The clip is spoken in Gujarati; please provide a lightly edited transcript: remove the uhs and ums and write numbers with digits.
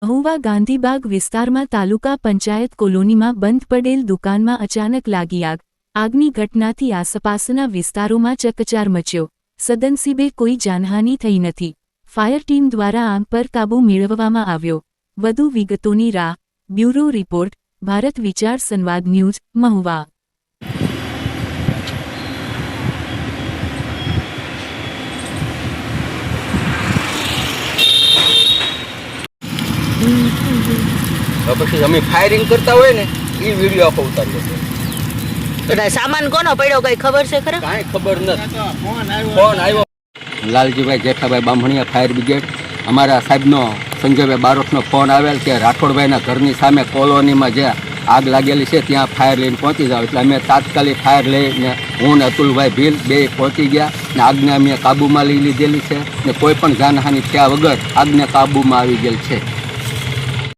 મહુવા ગાંધીબાગ વિસ્તારમાં તાલુકા પંચાયત કોલોનીમાં બંધ પડેલ દુકાનમાં અચાનક લાગી આગ. આગની ઘટનાથી આસપાસના વિસ્તારોમાં ચકચાર મચ્યો. સદનસીબે કોઈ જાનહાનિ થઈ નથી. ફાયર ટીમ દ્વારા આગ પર કાબૂ મેળવવામાં આવ્યો. વધુ વિગતોની રાહ. બ્યુરો રિપોર્ટ, ભારત વિચાર સંવાદ ન્યૂઝ, મહુવા. પછી અમે ફાયરિંગ કરતા હોય ને એ વિડીયો આખો ઉતાર્યો છે. સામાન કોનો પડ્યો કઈ ખબર છે ખરા? કાંઈ ખબર નથી. ફોન આવ્યો લાલજીભાઈ જેઠાભાઈ બામણિયા ફાયર બ્રિગેડ. અમારા સાહેબનો સંજયભાઈ બારોટનો ફોન આવેલ કે રાઠોડભાઈના ઘરની સામે કોલોનીમાં જે આગ લાગેલી છે ત્યાં ફાયર લઈને પહોંચી જાવ. એટલે અમે તાત્કાલિક ફાયર લઈને હું ને અતુલભાઈ ભીલ બે પહોંચી ગયા ને આગને અમે કાબૂમાં લઈ લીધેલી છે ને કોઈ પણ જાનહાનિ થયા વગર આગને કાબૂમાં આવી ગયેલ છે.